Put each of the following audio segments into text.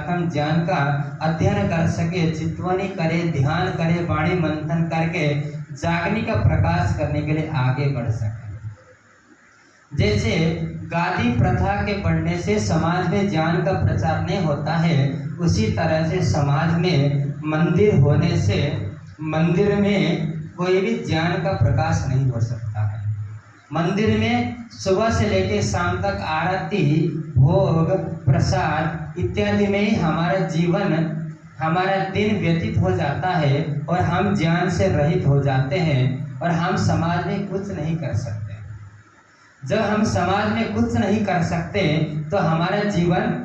आत्म ज्ञान का अध्ययन कर सके, चितवनी करे, ध्यान करे, वाणी मंथन करके जागने का प्रकाश करने के लिए आगे बढ़ सके। जैसे गादी प्रथा के बढ़ने से समाज में ज्ञान का प्रचार नहीं होता है, उसी तरह से समाज में मंदिर होने से मंदिर में कोई भी ज्ञान का प्रकाश नहीं हो सकता है। मंदिर में सुबह से लेकर शाम तक आरती, भोग, प्रसाद इत्यादि में ही हमारा जीवन, हमारा दिन व्यतीत हो जाता है और हम ज्ञान से रहित हो जाते हैं और हम समाज में कुछ नहीं कर सकते। जब हम समाज में कुछ नहीं कर सकते तो हमारा जीवन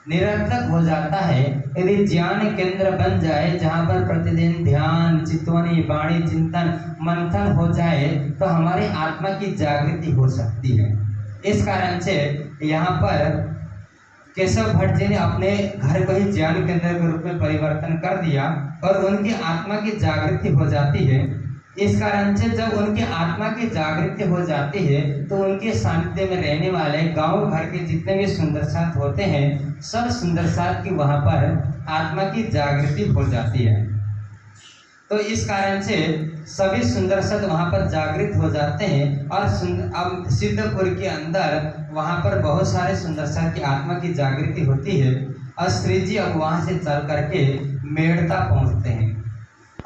निरर्थक हो जाता है। यदि ज्ञान केंद्र बन जाए जहाँ पर प्रतिदिन ध्यान, चितवनी, वाणी, चिंतन, मंथन हो जाए तो हमारी आत्मा की जागृति हो सकती है। इस कारण से यहाँ पर केशव भट्ट जी ने अपने घर को ही ज्ञान केंद्र के रूप में परिवर्तन कर दिया और उनकी आत्मा की जागृति हो जाती है। इस कारण से जब उनकी आत्मा की जागृति हो जाती है तो उनके सानिध्य में रहने वाले गांव घर के जितने भी सुंदर साथ होते हैं, सब सुंदर साथ की वहां पर आत्मा की जागृति हो जाती है। तो इस कारण से सभी सुंदर साथ वहां पर जागृत हो जाते हैं और अब सिद्धपुर के अंदर वहां पर बहुत सारे सुंदर साथ की आत्मा की जागृति होती है और श्री जी अब वहां से चल करके मेड़ता पहुंचते हैं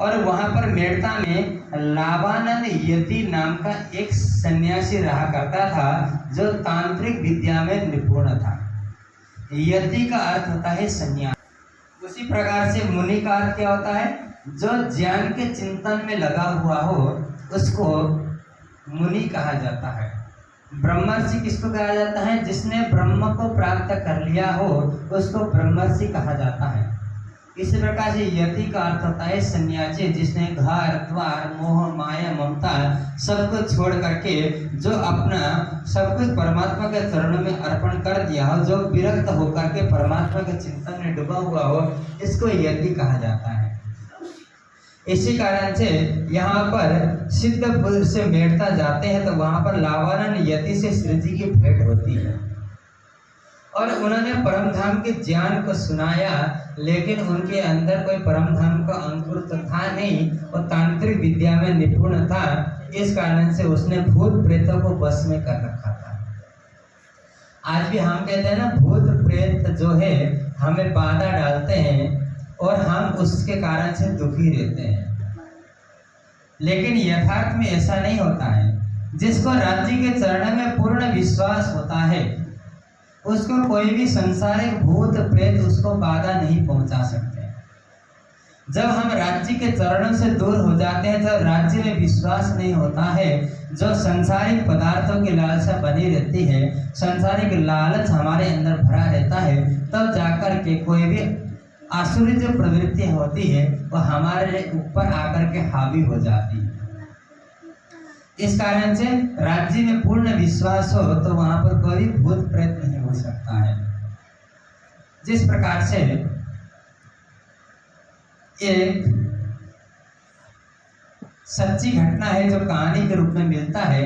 और वहां पर मेड़ता में लावानंद यति नाम का एक सन्यासी रहा करता था जो तांत्रिक विद्या में निपुण था। यति का अर्थ होता है सन्यासी। उसी प्रकार से मुनि का अर्थ क्या होता है? जो ज्ञान के चिंतन में लगा हुआ हो उसको मुनि कहा जाता है। ब्रह्मर्षि किसको कहा जाता है? जिसने ब्रह्म को प्राप्त कर लिया हो उसको ब्रह्मर्षि कहा जाता है। इसी प्रकार से यति का अर्थ होता है सन्यासी, जिसने घर द्वार, मोह, माया, ममता सब कुछ छोड़ करके जो अपना सब कुछ परमात्मा के चरणों में अर्पण कर दिया हो, जो विरक्त होकर के परमात्मा के चिंतन में डूबा हुआ हो, इसको यति कहा जाता है। इसी कारण से यहाँ पर सिद्धपुर से मेड़ता जाते हैं तो वहाँ पर लावानंद यति से श्री जी की भेंट होती है और उन्होंने परम धाम के ज्ञान को सुनाया, लेकिन उनके अंदर कोई परम धाम का अंकुर तो था नहीं, वो तांत्रिक विद्या में निपुण था। इस कारण से उसने भूत प्रेतों को बस में कर रखा था। आज भी हम कहते हैं ना, भूत प्रेत जो है हमें बाधा डालते हैं और हम उसके कारण से दुखी रहते हैं, लेकिन यथार्थ में ऐसा नहीं होता है। जिसको राज्य के चरण में पूर्ण विश्वास होता है उसको कोई भी संसारिक भूत प्रेत उसको बाधा नहीं पहुंचा सकते। जब हम राज्य के चरणों से दूर हो जाते हैं, जब राज्य में विश्वास नहीं होता है, जो संसारिक पदार्थों की लालसा बनी रहती है, संसारिक लालच हमारे अंदर भरा रहता है, तब जाकर के कोई भी आसुरी जो प्रवृत्ति होती है वो हमारे ऊपर आकर के हावी हो जाती है। इस कारण से राज्य में पूर्ण विश्वास हो तो वहां पर कोई भूत प्रेत नहीं हो सकता है। जिस प्रकार से एक सच्ची घटना है जो कहानी के रूप में मिलता है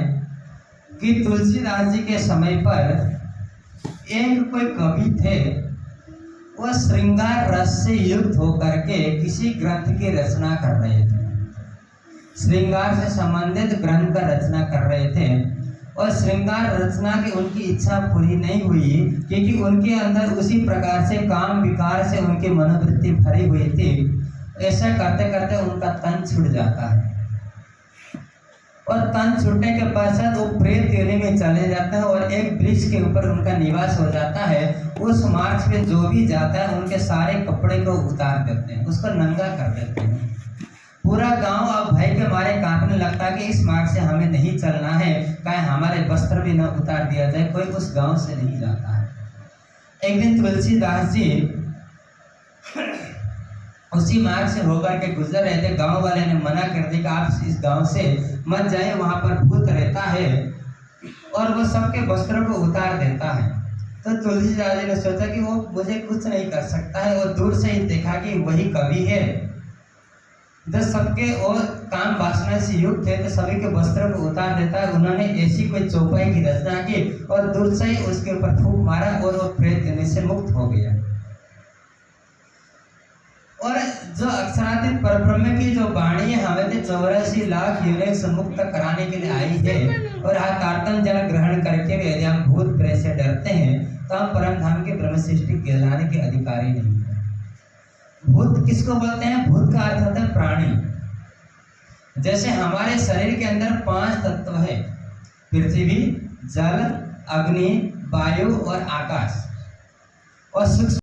कि तुलसीदास जी के समय पर एक कोई कवि थे, वह श्रृंगार रस से युक्त होकर के किसी ग्रंथ की रचना कर रहे थे, श्रृंगार से संबंधित ग्रंथ का रचना कर रहे थे और श्रृंगार रचना की उनकी इच्छा पूरी नहीं हुई क्योंकि उनके अंदर उसी प्रकार से काम विकार से उनकी मनोवृत्ति भरी हुई थी। ऐसा करते करते उनका तन छूट जाता है और तन छूटने के पश्चात वो प्रेत योनि में चले जाते हैं और एक वृक्ष के ऊपर उनका निवास हो जाता है। उस मार्ग पे जो भी जाता है उनके सारे कपड़े को उतार देते हैं, उसको नंगा कर देते हैं। पूरा गांव अब भय के मारे कांपने लगता है कि इस मार्ग से हमें नहीं चलना है, कहीं हमारे वस्त्र भी न उतार दिया जाए। कोई उस गांव से नहीं जाता है। एक दिन तुलसीदास जी उसी मार्ग से होकर के गुजर रहे थे। गांव वाले ने मना कर दिया कि आप इस गांव से मत जाए, वहां पर भूत रहता है और वो सबके वस्त्रों को उतार देता है। तो तुलसीदास जी ने सोचा कि वो मुझे कुछ नहीं कर सकता है और दूर से ही देखा कि वही कवि है जो सबके और काम वासना से युक्त है, तो सभी के वस्त्रों को उतार देता है। उन्होंने ऐसी कोई चौपाई की रचना की और दूर से ही उसके ऊपर फूंक मारा और वो प्रेत योनि से मुक्त हो गया। और जो अक्षरातीत परब्रह्म की जो वाणी है हमें तो 84 लाख योनि से मुक्त कराने के लिए आई है। और तारतम जल ग्रहण करके भी यदि हम भूत प्रेत से डरते हैं तो हम परम धाम के ब्रह्म सृष्टि कहलाने के अधिकारी नहीं है। भूत किसको बोलते हैं? भूत का अर्थ होता है प्राणी। जैसे हमारे शरीर के अंदर 5 तत्व है, पृथ्वी, जल, अग्नि, वायु और आकाश। और सूक्ष्म